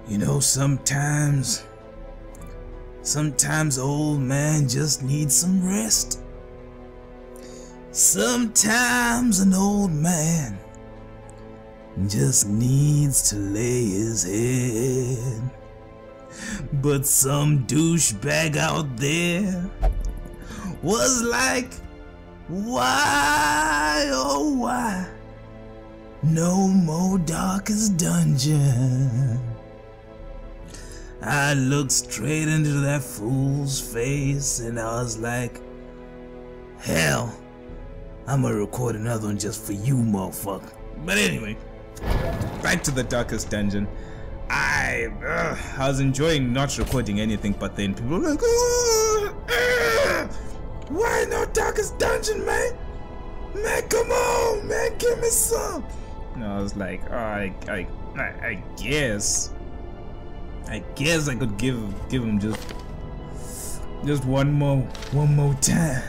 You know, sometimes old man just needs some rest. Sometimes an old man just needs to lay his head. But some douchebag out there was like, why, oh why, no more Darkest Dungeon. I looked straight into that fool's face and I was like, hell, I'm gonna record another one just for you, motherfucker. But anyway, back to the Darkest Dungeon. I was enjoying not recording anything, but then people were like, why no Darkest Dungeon, man? Man, come on, man, give me some. And I was like, oh, I guess I could give him just one more time.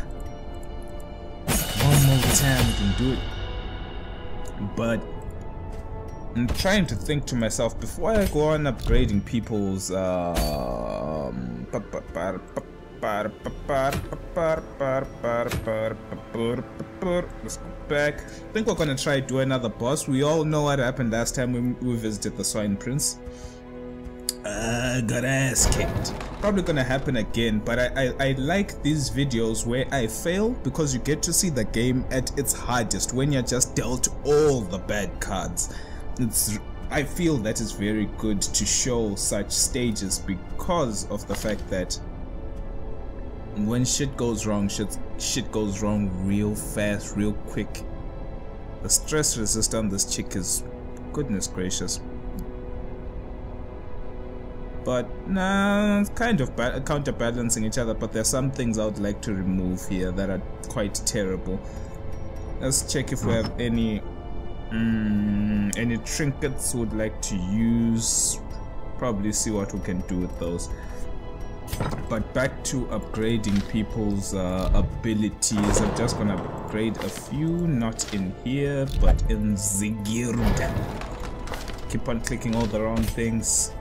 One more time we can do it. But I'm trying to think to myself before I go on upgrading people's let's go back. I think we're gonna try to do another boss. We all know what happened last time we visited the Swine Prince. Got ass kicked. Probably gonna happen again, but I like these videos where I fail because you get to see the game at its hardest when you're just dealt all the bad cards. I feel that is very good to show such stages because of the fact that when shit goes wrong, shit goes wrong real fast, real quick. The stress resist on this chick is goodness gracious. But nah, it's kind of counterbalancing each other, but there's some things I would like to remove here that are quite terrible. Let's check if we have any trinkets we would like to use. Probably see what we can do with those. But back to upgrading people's abilities. I'm just gonna upgrade a few, not in here, but in Zigirda. Keep on clicking all the wrong things.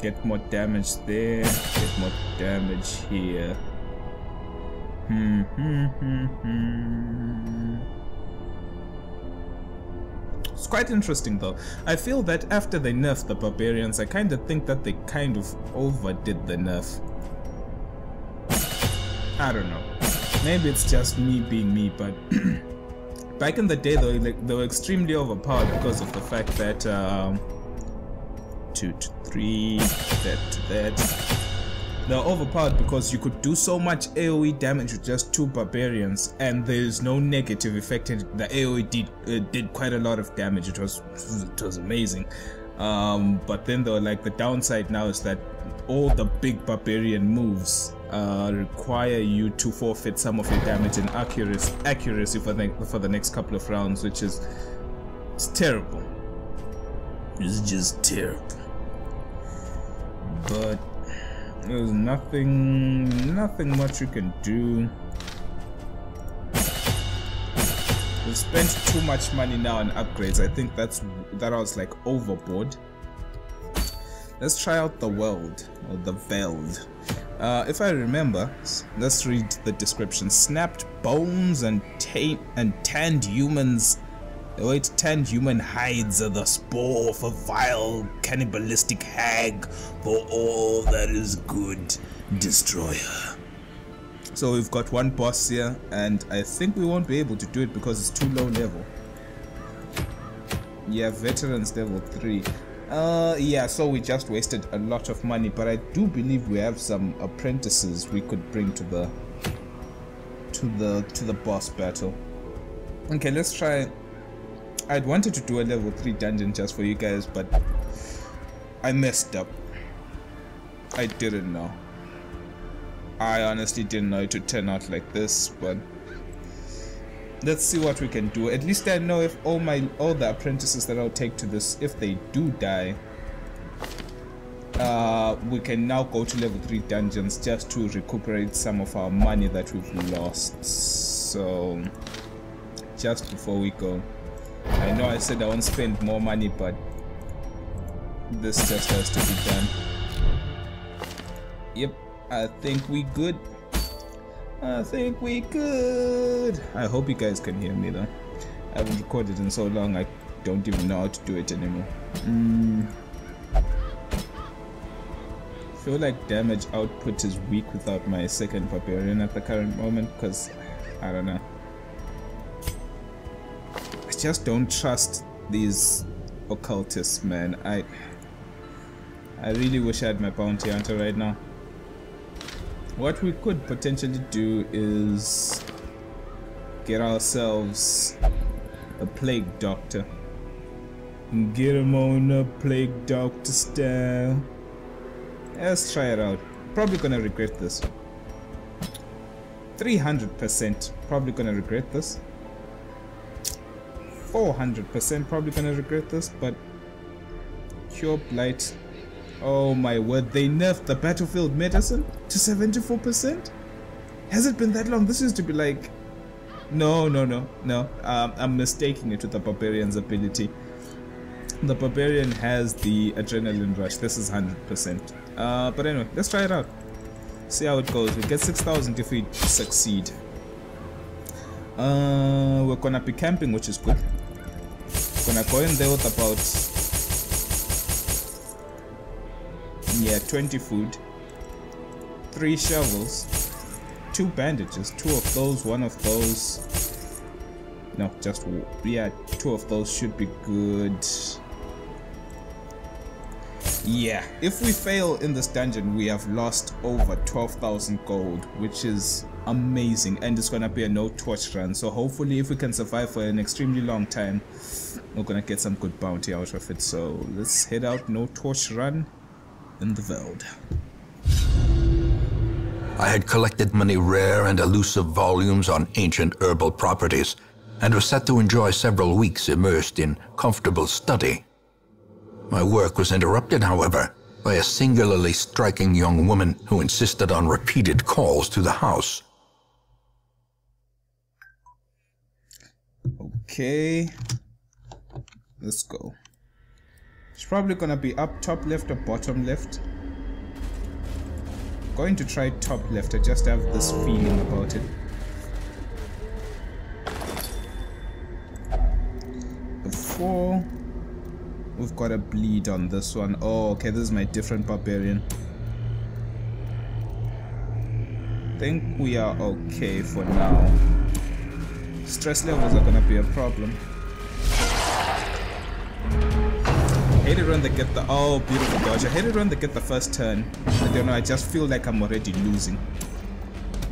Get more damage there, get more damage here. It's quite interesting though. I feel that after they nerfed the barbarians, I kind of think that they kind of overdid the nerf. I don't know. Maybe it's just me being me, but back in the day though, they were extremely overpowered because of the fact that 2 to 3, that. They're overpowered because you could do so much AoE damage with just 2 barbarians and there's no negative effect. The AoE did quite a lot of damage. It was amazing. But then though, like, the downside now is that all the big barbarian moves require you to forfeit some of your damage and accuracy for the next couple of rounds, which is terrible. It's just terrible. But there's nothing much you can do. We've spent too much money now on upgrades. I think that I was like overboard. Let's try out the Weld or the Veld. If I remember, let's read the description. Snapped bones and tanned humans. Tanned human hides are the spore of a vile cannibalistic hag, for all that is good, destroyer. So we've got one boss here, and I think we won't be able to do it because it's too low level. Yeah, veterans level 3. Yeah, so we just wasted a lot of money, but I do believe we have some apprentices we could bring to the boss battle. Okay, let's try. I'd wanted to do a level 3 dungeon just for you guys, but I messed up. I didn't know. I honestly didn't know it would turn out like this, but let's see what we can do. At least I know if all the apprentices that I'll take to this, if they do die, we can now go to level 3 dungeons just to recuperate some of our money that we've lost. So just before we go, I know I said I won't spend more money, but This just has to be done. Yep, I think we good. I think we good. I hope you guys can hear me though. I haven't recorded in so long, I don't even know how to do it anymore. Feel like damage output is weak without my second barbarian at the current moment, because I don't know. I just don't trust these occultists, man. I really wish I had my bounty hunter right now. What we could potentially do is get ourselves a plague doctor. Get him on a plague doctor style. Let's try it out. Probably gonna regret this. 300% probably gonna regret this. 400% probably gonna regret this, but Cure Blight. Oh my word, they nerfed the battlefield medicine to 74%? Has it been that long? This used to be like... No. I'm mistaking it with the Barbarian's ability. The Barbarian has the Adrenaline Rush. This is 100%. But anyway, let's try it out. See how it goes. We get 6,000 if we succeed. We're gonna be camping, which is good. Gonna go in there with about 20 food, 3 shovels, 2 bandages, 2 of those, 1 of those. No, just 2 of those should be good. Yeah, if we fail in this dungeon, we have lost over 12,000 gold, which is amazing, and it's gonna be a no torch run. So hopefully, if we can survive for an extremely long time, we're gonna get some good bounty out of it. So let's head out, no torch run in the Veld. I had collected many rare and elusive volumes on ancient herbal properties, and was set to enjoy several weeks immersed in comfortable study. My work was interrupted, however, by a singularly striking young woman who insisted on repeated calls to the house. Okay, let's go. It's probably gonna be up top left or bottom left. Going to try top left. I just have this feeling about it. Before we've got a bleed on this one. Oh, okay, this is my different barbarian. I think we are okay for now. Stress levels are gonna be a problem. I hate it when they get the... Oh, beautiful dodge. I hate it when they get the first turn. I don't know, I just feel like I'm already losing.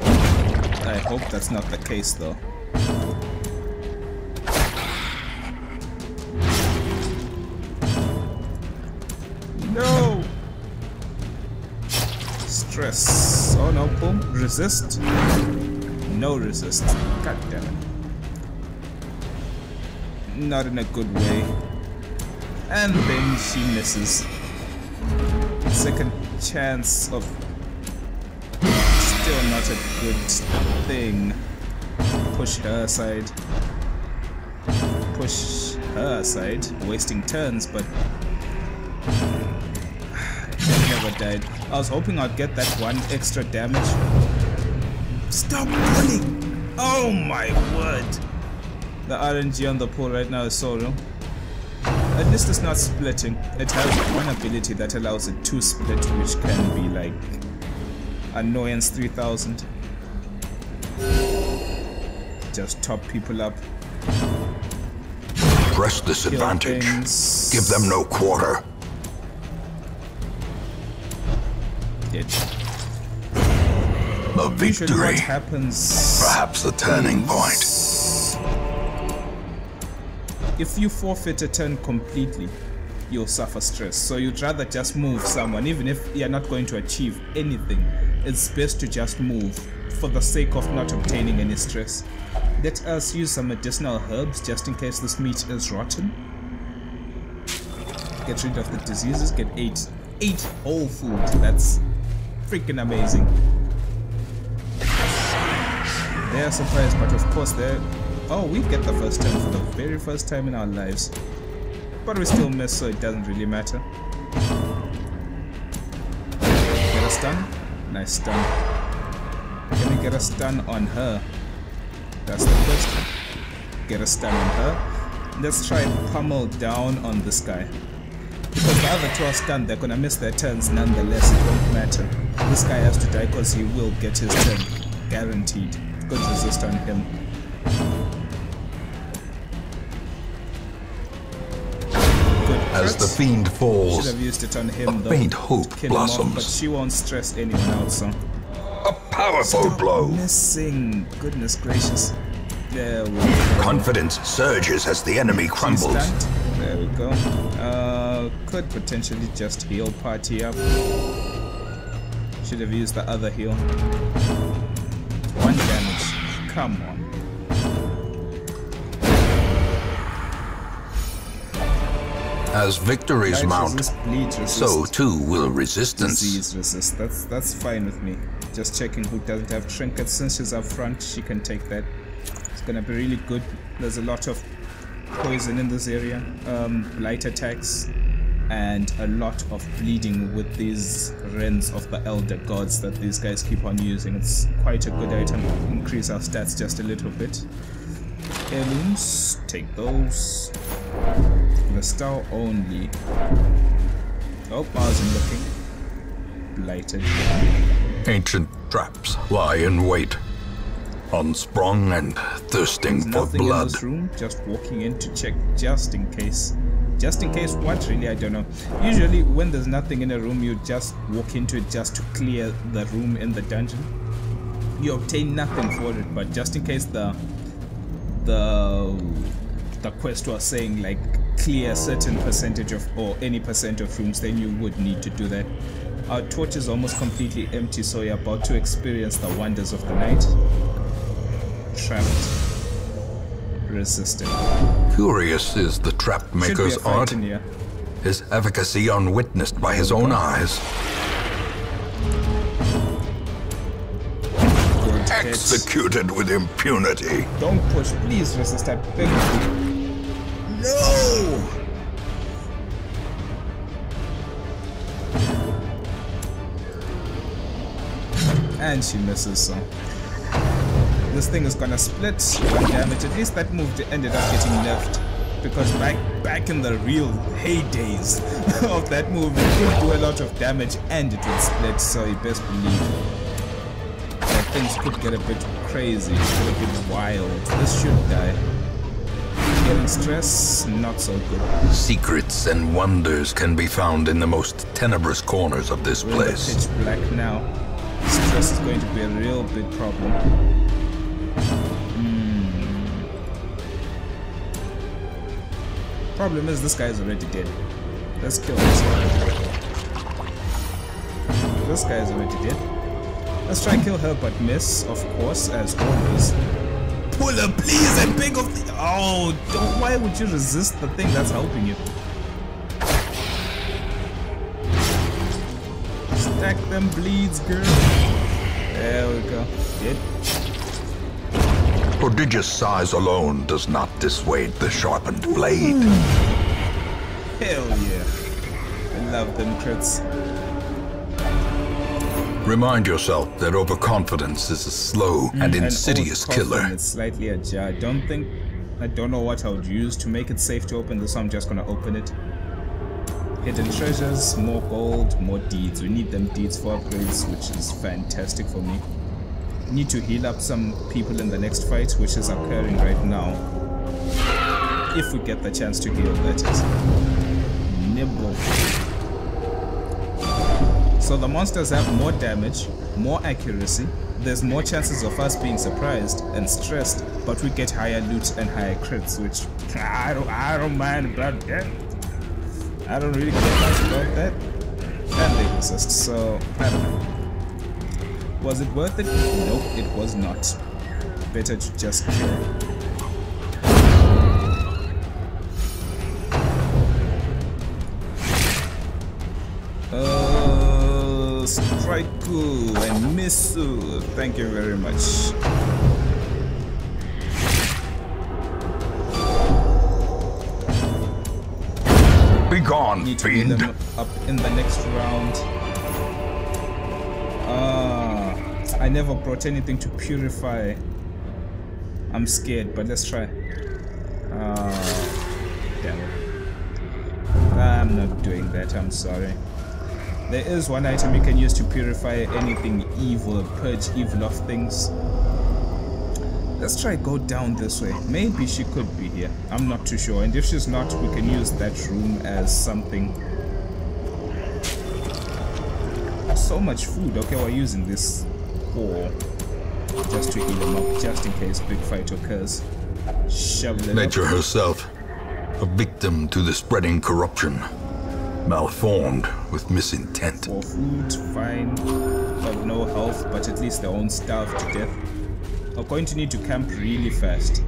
I hope that's not the case though. No! Stress. Oh no, boom. Resist. No resist. God damn it. Not in a good way. And then she misses. Second chance of... Still not a good thing. Push her aside. Push her aside. Wasting turns, but... Never died. I was hoping I'd get that 1 extra damage. Stop pulling! Oh my word! The RNG on the pull right now is so low. At least it's not splitting. It has one ability that allows it to split, which can be like annoyance 3000. Just top people up. Press this advantage. Give them no quarter. The victory. What happens? Perhaps the turning point. If you forfeit a turn completely, you'll suffer stress. So you'd rather just move someone, even if you're not going to achieve anything. It's best to just move for the sake of not obtaining any stress. Let us use some medicinal herbs just in case this meat is rotten. Get rid of the diseases. Get 8 whole food. That's freaking amazing. They're surprised, but of course they're... Oh, we get the first turn for the very first time in our lives. But we still miss, so it doesn't really matter. Get a stun. Nice stun. Can we get a stun on her? That's the question. Get a stun on her. Let's try and pummel down on this guy. Because the other two are stunned, they're gonna miss their turns nonetheless, it won't matter. This guy has to die because he will get his turn. Guaranteed. Good resist on him. Good. As the fiend Should falls, have used it on him a though. faint hope Kill him off, but blossoms. she won't stress anyone out, so. A powerful Stop blow. missing. Goodness gracious. There we go. Confidence surges as the enemy She's crumbles. stunned. There we go. Could potentially just heal party up. Should have used the other heal. 1 damage. Come on. As victories Light mount, resist, bleed resist, so too will resistance. disease resist. That's fine with me. Just checking who doesn't have trinkets. Since she's up front, she can take that. It's gonna be really good. There's a lot of poison in this area, blight attacks, and a lot of bleeding with these Wrens of the Elder Gods that these guys keep on using. It's quite a good item. Increase our stats just a little bit. Heirlooms, take those. The star only. Oh, I wasn't looking. Blighted. Ancient traps lie in wait, unsprung and thirsting for Nothing in blood. this room. Just walking in to check just in case. Just in case what, really? I don't know. Usually when there's nothing in a room, you just walk into it just to clear the room in the dungeon. You obtain nothing for it, but just in case the quest was saying like clear a certain percentage of, or any percent of rooms, then you would need to do that. Our torch is almost completely empty, so you're about to experience the wonders of the night. Trapped. Resisted. Curious is the trap Should be maker's a fight art, in here. his efficacy unwitnessed by his own eyes. Good hit. Executed with impunity. Don't push, please resist, I beg you. No! And she misses, so this thing is gonna split 1 damage. At least that move ended up getting nerfed, because back in the real heydays of that move, it could do a lot of damage and it would split, so you best believe that things could get a bit crazy, a bit wild. This should die. Getting stress, not so good. Secrets and wonders can be found in the most tenebrous corners of this We're in the place. pitch black now. Stress is going to be a real big problem. Problem is, this guy is already dead. Let's kill this guy. This guy is already dead. Let's try and kill her, but miss, of course, as always. Pull her, please, I beg of the— oh, don't— why would you resist the thing that's helping you? Stack them bleeds, girl. There we go. Dead. Prodigious size alone does not dissuade the sharpened blade. Hell yeah. I love them crits. Remind yourself that overconfidence is a slow and insidious killer. It's slightly ajar. I don't know what I would use to make it safe to open this, so I'm just gonna open it. Hidden treasures, more gold, more deeds. We need them deeds for upgrades, which is fantastic for me. Need to heal up some people in the next fight, which is occurring right now. If we get the chance to heal, that is. Nibble. So the monsters have more damage, more accuracy. There's more chances of us being surprised and stressed, but we get higher loot and higher crits, which I don't mind about that. I don't really care much about that. And they resist, so I don't know. Was it worth it? Nope, it was not. Better to just kill. Strike-u and miss-u. Thank you very much. Be gone, Need to beat fiend. them up in the next round. I never brought anything to purify. I'm scared, but let's try. Damn it. I'm not doing that, I'm sorry. There is one item you can use to purify anything evil, purge evil of things. Let's try go down this way. Maybe she could be here. I'm not too sure. And if she's not, we can use that room as something. So much food. Okay, we're using this core just to heal them up, just in case big fight occurs. Shovel it Nature up. herself, a victim to the spreading corruption. Malformed with misintent. For food, fine. Got no health, but at least they won't starve to death. We're going to need to camp really fast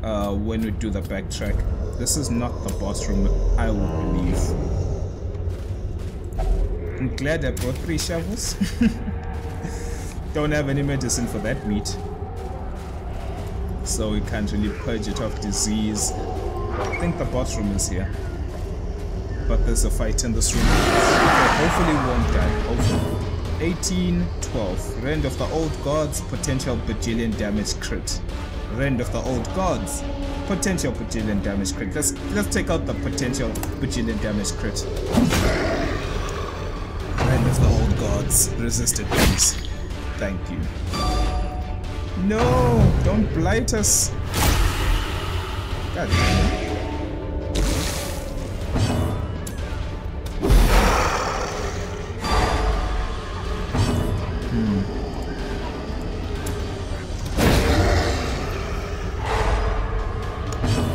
when we do the backtrack. This is not the boss room, I would believe. I'm glad I brought 3 shovels. Don't have any medicine for that meat, so we can't really purge it of disease. I think the boss room is here, but there's a fight in this room. Okay, hopefully we won't die. Hopefully. 1812. Rend of the Old Gods, potential bajillion damage crit. Rend of the Old Gods, potential bajillion damage crit. Let's take out the potential bajillion damage crit. Rend of the Old Gods, resisted please. Thank you. No, don't blight us. God damn it.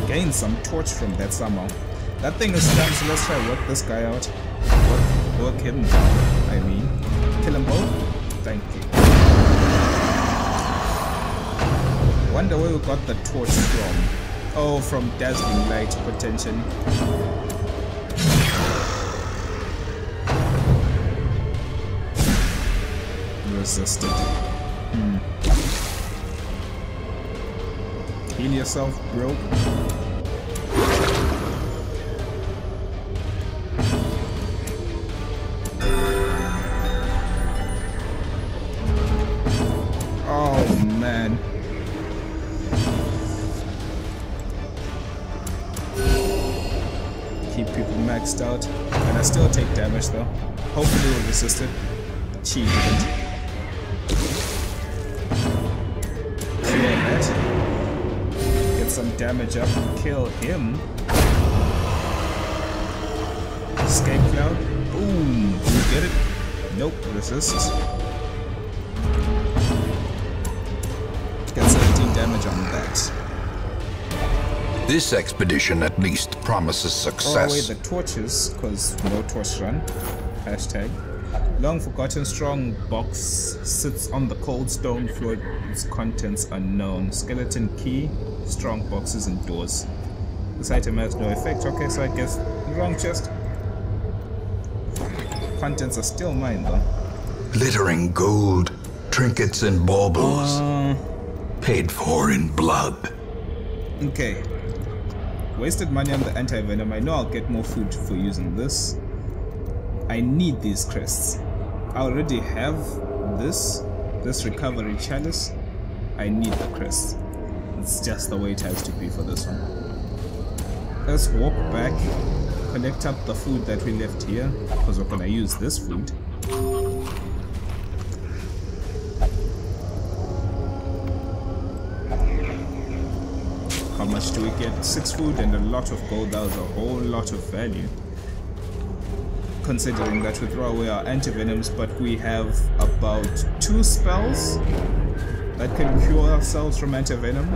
Gain some torch from that somehow. That thing is done, so let's try work this guy out. Work him down, I mean. Kill them both? Thank you. Wonder where we got the torch from. Oh, from dazzling light, potentially. Resisted. Heal yourself, bro. Oh man. Keep people maxed out. And I still take damage though. Hopefully we'll resist it. She didn't. Clear that. Get some damage up. Kill him. Escape cloud. Boom. Do you get it? Nope. Resist. Get 17 damage on that. This expedition at least promises success. Oh wait, the torches, cause no torch run. Hashtag. Long forgotten strong box sits on the cold stone floor. Its contents unknown. Skeleton key. Strong boxes and doors. This item has no effect. Okay, so I guess wrong chest. Contents are still mine though. Glittering gold, trinkets and baubles. Paid for in blood. Okay. Wasted money on the anti-venom. I know I'll get more food for using this. I need these crests. I already have this recovery chalice. I need the crest. It's just the way it has to be for this one. Let's walk back, collect up the food that we left here, because we're gonna use this food. How much do we get? 6 food and a lot of gold. That was a whole lot of value. Considering that we throw away our antivenoms, but we have about 2 spells that can cure ourselves from antivenom.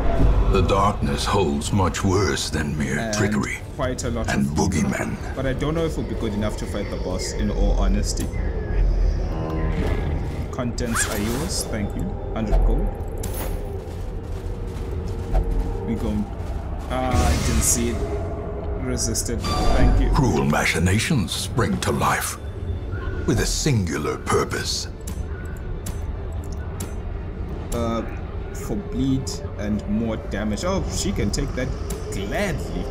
The darkness holds much worse than mere trickery Quite a lot and of boogeymen. But I don't know if we'll be good enough to fight the boss, in all honesty. Contents are yours, thank you. 100 gold. We go. I didn't see it. Resisted. Thank you. Cruel machinations spring to life with a singular purpose. For bleed and more damage. Oh, she can take that gladly.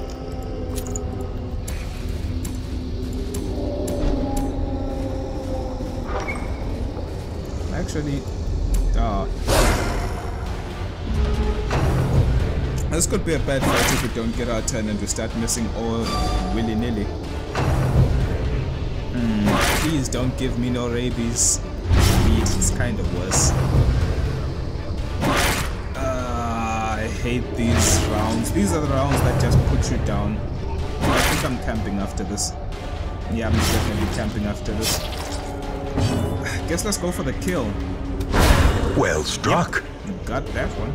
actually... This could be a bad fight if we don't get our turn and we start missing all willy-nilly. Please don't give me no rabies. It's kind of worse. I hate these rounds. These are the rounds that just put you down. I think I'm camping after this. Yeah, I'm definitely camping after this. Guess let's go for the kill. Well struck. Yep, you got that one.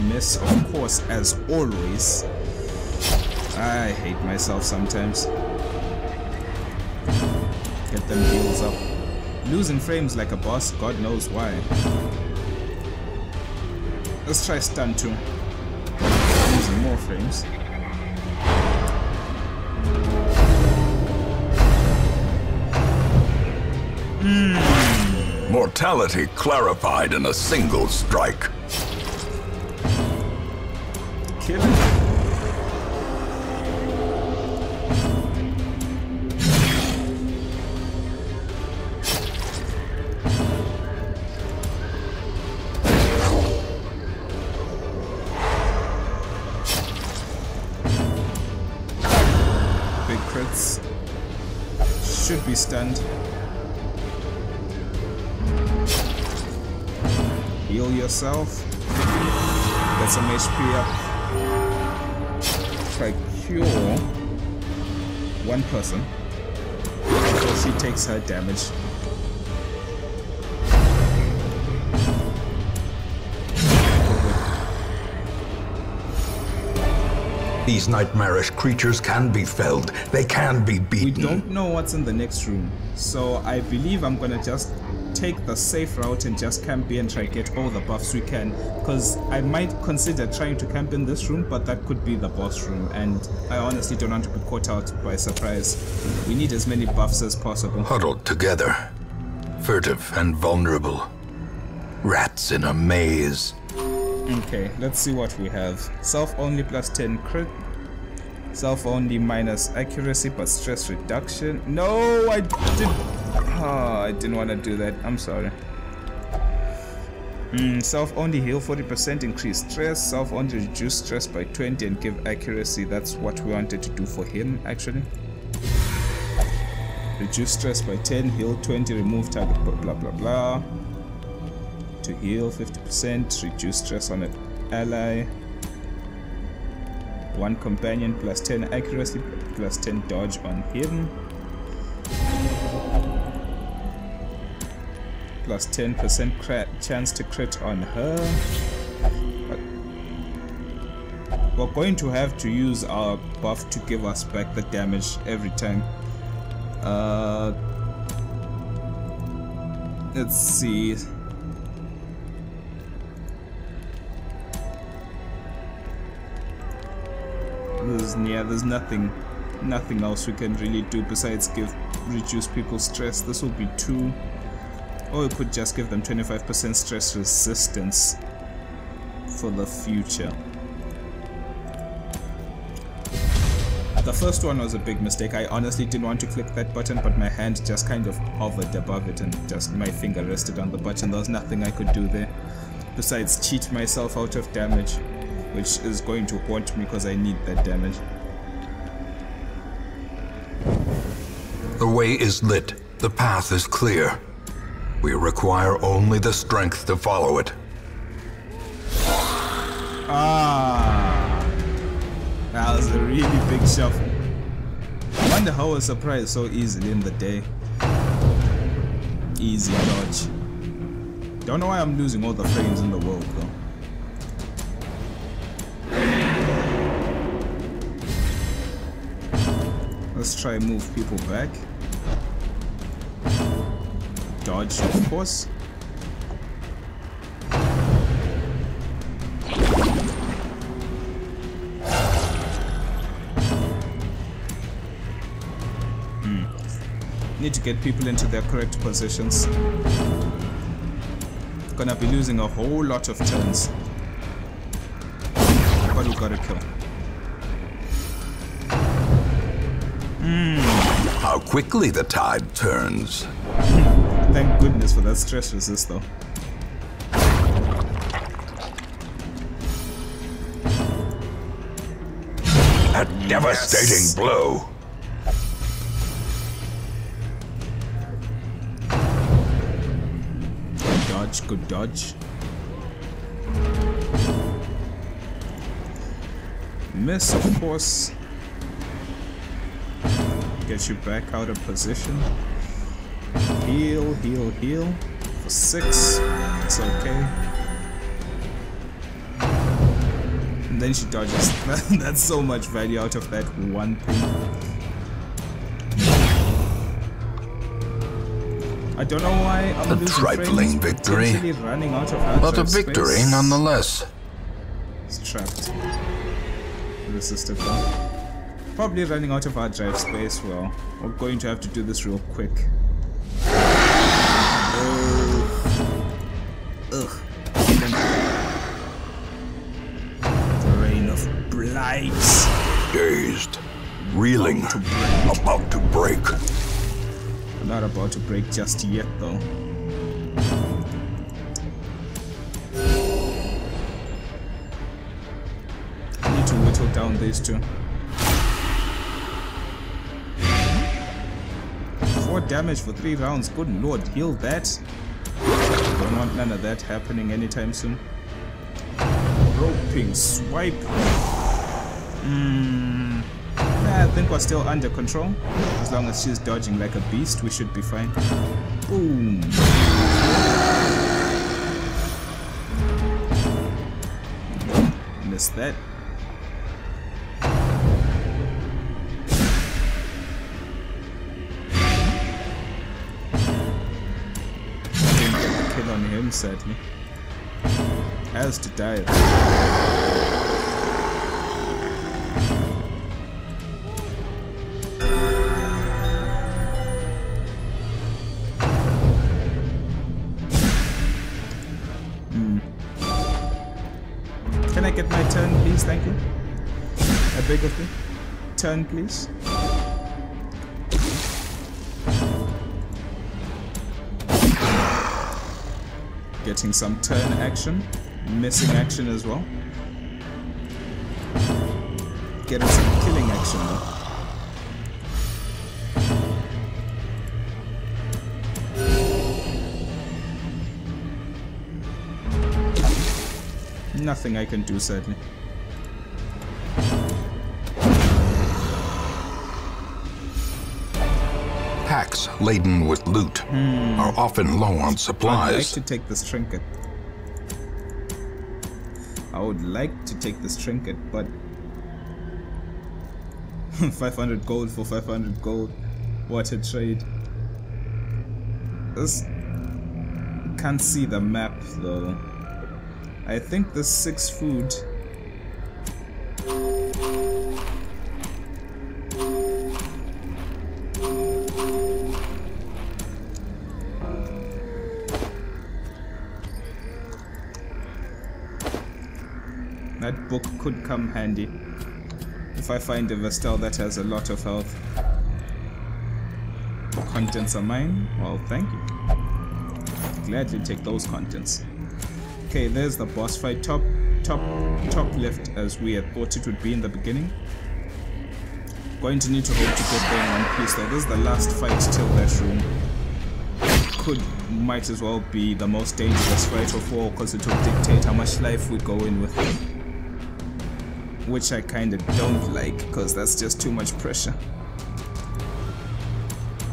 Miss, of course, as always. I hate myself sometimes. Get them heals up. Losing frames like a boss, God knows why. Let's try stun too. Losing more frames. Mortality clarified in a single strike. Kill it. Big crits. Should be stunned. Heal yourself. Get some HP up. Try cure one person so she takes her damage. These nightmarish creatures can be felled. They can be beaten. We don't know what's in the next room, so I believe I'm gonna just take the safe route and just camp here and try to get all the buffs we can, because I might consider trying to camp in this room, but that could be the boss room, and I honestly don't want to be caught out by surprise. We need as many buffs as possible. Huddled together, furtive and vulnerable. Rats in a maze. Okay, let's see what we have. Self-only plus 10 crit. Self-only minus accuracy but stress reduction. No, I didn't want to do that. I'm sorry. Self-only heal 40%, increase stress. Self-only reduce stress by 20 and give accuracy. That's what we wanted to do for him, actually. Reduce stress by 10, heal 20, remove target, blah blah blah. To heal 50%, reduce stress on an ally. One companion plus 10 accuracy plus 10 dodge on him. Plus 10% chance to crit on her. But we're going to have to use our buff to give us back the damage every time. Let's see. There's nothing else we can really do besides reduce people's stress. This will be 2, or we could just give them 25% stress resistance for the future. The first one was a big mistake. I honestly didn't want to click that button, but my hand just kind of hovered above it and just my finger rested on the button. There was nothing I could do there besides cheat myself out of damage, which is going to haunt me because I need that damage. The way is lit. The path is clear. We require only the strength to follow it. That was a really big shuffle. I wonder how I was surprised so easily in the day. Easy dodge. Don't know why I'm losing all the frames in the world though. Let's try and move people back. Dodge, of course. Need to get people into their correct positions. Gonna be losing a whole lot of turns. But we gotta kill. How quickly the tide turns. Thank goodness for that stress resist though. A devastating blow. Good dodge, good dodge. Miss, of course. Get you back out of position. Heal, heal, heal. For 6. It's okay. And then she dodges. That's so much value out of that one thing. I don't know why I'm A trifling victory, running out of hard but a drive victory space. nonetheless. It's trapped. Resisted though. Probably running out of hard drive space. Well, we're going to have to do this real quick. Ugh. The Rain of Blight. Dazed, reeling, about to break. I'm not about to break just yet though. I need to whittle down these two. 4 damage for 3 rounds. Good lord, heal that. Don't want none of that happening anytime soon. Roping swipe. I think we're still under control. As long as she's dodging like a beast, we should be fine. Boom. Missed that. Didn't get the kill on him, sadly. Has to die. Can I get my turn, please? Thank you. I beg of you. Turn, please. Getting some turn action. Missing action as well. Getting some killing action though. Nothing I can do, sadly. Packs laden with loot are often low on I'd like supplies. to take this trinket. I would like to take this trinket, but 500 gold for 500 gold. What a trade. This can't see the map though. I think the 6 food. That book could come handy if I find a Vestal that has a lot of health. The contents are mine. Well, thank you. Gladly take those contents. Okay, there's the boss fight. Top left, as we had thought it would be in the beginning. Going to need to hope to get there in one piece though. This is the last fight till that room. Might as well be the most dangerous fight of all, because it will dictate how much life we go in with. Which I kinda don't like, because that's just too much pressure.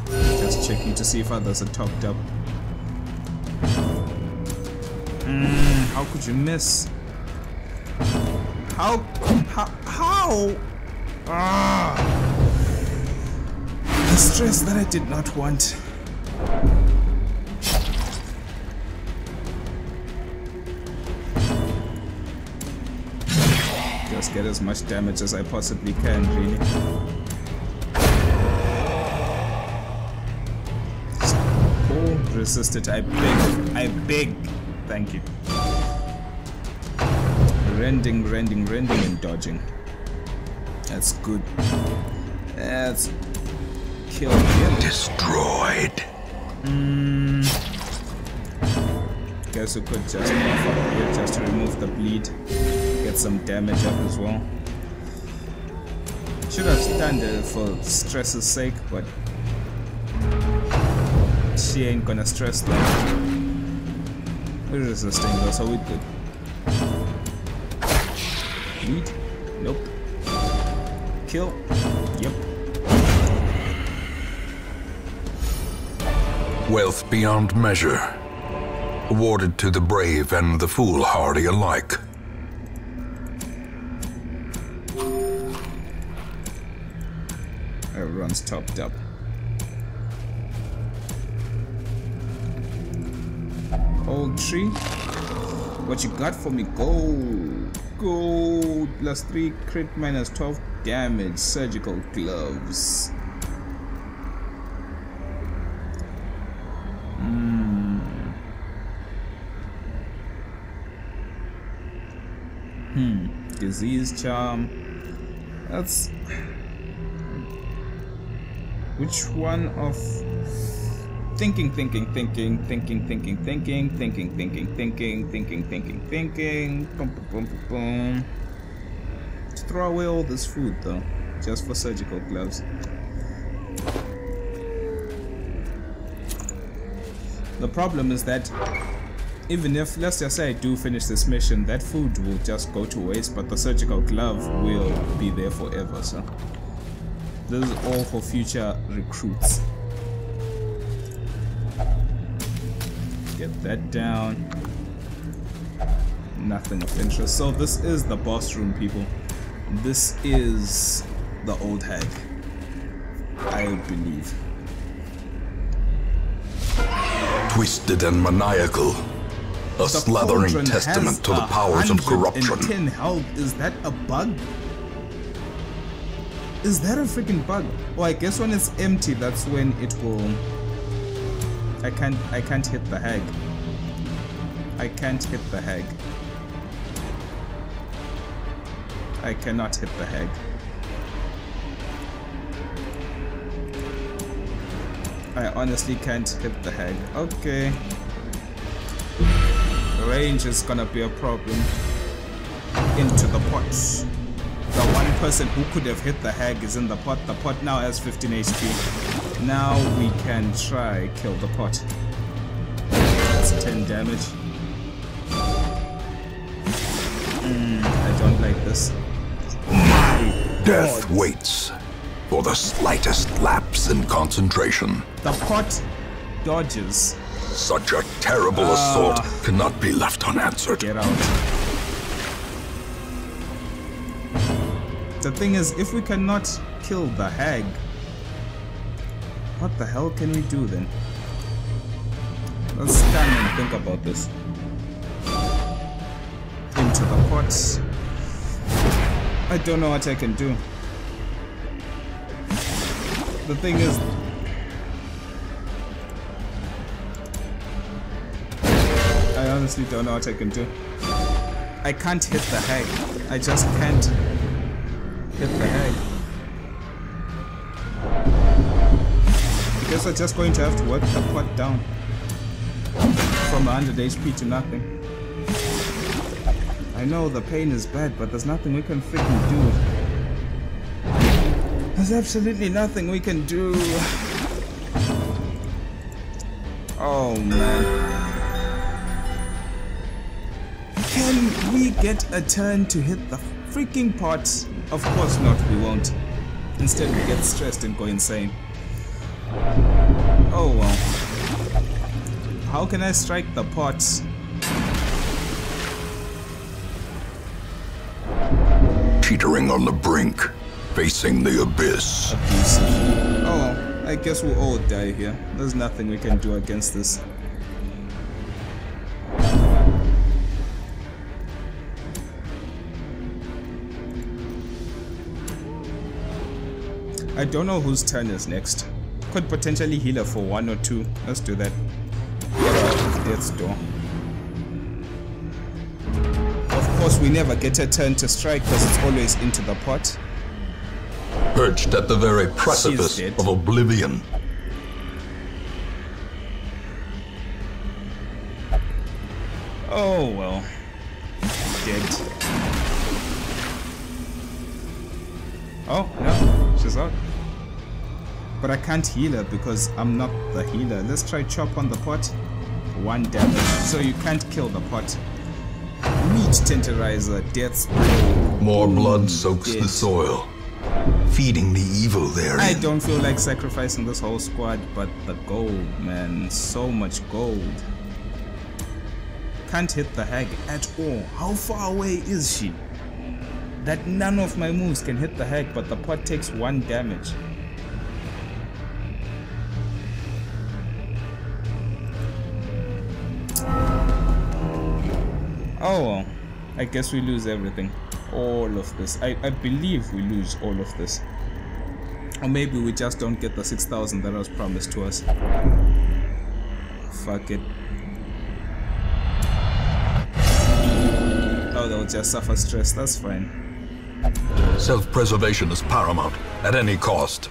Just checking to see if others are topped up. How could you miss? How? The stress that I did not want. Just get as much damage as I possibly can, really. Oh, resist it, I beg. Thank you. Rending, and dodging. That's good. Kill him. Destroyed. Guess we could just buff up here just to remove the bleed. Get some damage up as well. Should have stunned it for stress's sake, but she ain't gonna stress though. We're resisting though, so we're good. Bleed? Nope. Kill? Yep. Wealth beyond measure. Awarded to the brave and the foolhardy alike. Everyone's topped up. Old tree. What you got for me? Gold. Gold. +3 crit -12 damage. Surgical gloves. Disease charm. That's... Which one of... Thinking. Boom. Let's throw away all this food though, just for surgical gloves. The problem is that even if, let's just say I do finish this mission, that food will just go to waste, but the surgical glove will be there forever, so this is all for future recruits. Get that down. Nothing of interest. So this is the boss room, people. This is the old hag, I believe. Twisted and maniacal. A slathering testament to the powers of corruption. 110 health. Is that a bug? Is that a freaking bug? Oh, I guess when it's empty, that's when it will... I can't hit the hag. I can't hit the hag. I cannot hit the hag. I honestly can't hit the hag. Okay. Range is gonna be a problem. Into the pot. The one person who could have hit the hag is in the pot. The pot now has 15 HP. Now we can try kill the pot. That's 10 damage. I don't like this. Death waits for the slightest lapse in concentration. The pot dodges. Such a terrible assault cannot be left unanswered. Get out. The thing is, if we cannot kill the hag, what the hell can we do then? Let's stand and think about this. Into the pot. I don't know what I can do. The thing is, I honestly don't know what I can do. I can't hit the hag. I just can't hit the hag. I guess I'm just going to have to work the pot down from 100 HP to nothing. I know the pain is bad, but there's nothing we can freaking do. There's absolutely nothing we can do. Oh man. Can we get a turn to hit the freaking pot? Of course not, we won't. Instead we get stressed and go insane. Oh well. How can I strike the pot? Teetering on the brink, facing the abyss. Oh, I guess we'll all die here. There's nothing we can do against this. I don't know whose turn is next. Could potentially heal her for 1 or 2. Let's do that. Get out of death's door. Of course, we never get a turn to strike because it's always into the pot. perched at the very precipice dead. of oblivion. Oh well. Dead. Oh no, she's out. But I can't heal her because I'm not the healer. Let's try chop on the pot. 1 damage. So you can't kill the pot. Meat tenderizer, death spray. More blood soaks dead. the soil, feeding the evil therein. I don't feel like sacrificing this whole squad, but the gold, man. So much gold. Can't hit the hag at all. How far away is she? That none of my moves can hit the hag, but the pot takes 1 damage. Oh well, I guess we lose everything. All of this. I believe we lose all of this. Or maybe we just don't get the 6,000 that was promised to us. Fuck it. Oh, they'll just suffer stress, that's fine. Self-preservation is paramount, at any cost.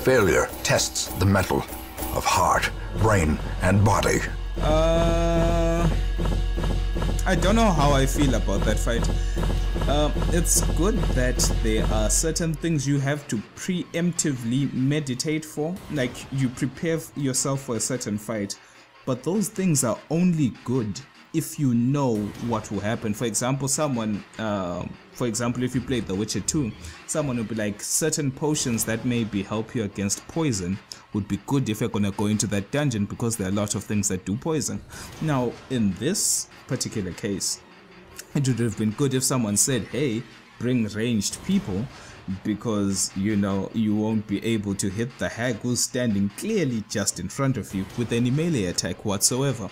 Failure tests the mettle of heart, brain, and body. I don't know how I feel about that fight. It's good that there are certain things you have to preemptively meditate for, like you prepare yourself for a certain fight, but those things are only good if you know what will happen. For example, if you played The Witcher 2, someone would be like, certain potions that maybe help you against poison would be good if you're gonna go into that dungeon because there are a lot of things that do poison. Now, in this particular case, it would have been good if someone said, hey, bring ranged people, because you know you won't be able to hit the hag who's standing clearly just in front of you with any melee attack whatsoever.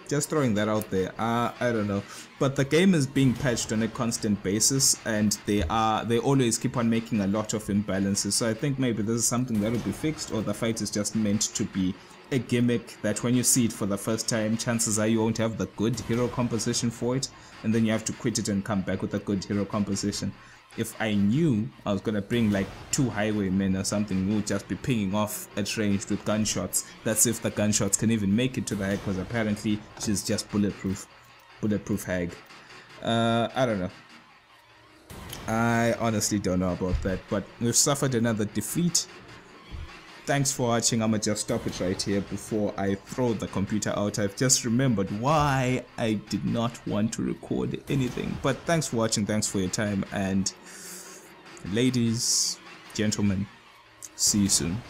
Just throwing that out there. I don't know, but the game is being patched on a constant basis, and they always keep on making a lot of imbalances. So I think maybe this is something that will be fixed, or the fight is just meant to be a gimmick that when you see it for the first time, chances are you won't have the good hero composition for it, and then you have to quit it and come back with a good hero composition. If I knew I was gonna bring like 2 highwaymen or something who would just be pinging off at range with gunshots, that's if the gunshots can even make it to the hag, because apparently she's just bulletproof hag. I don't know. I honestly don't know about that, but we've suffered another defeat. Thanks for watching. I'ma just stop it right here before I throw the computer out. I've just remembered why I did not want to record anything. But thanks for watching, thanks for your time, and ladies, gentlemen, see you soon.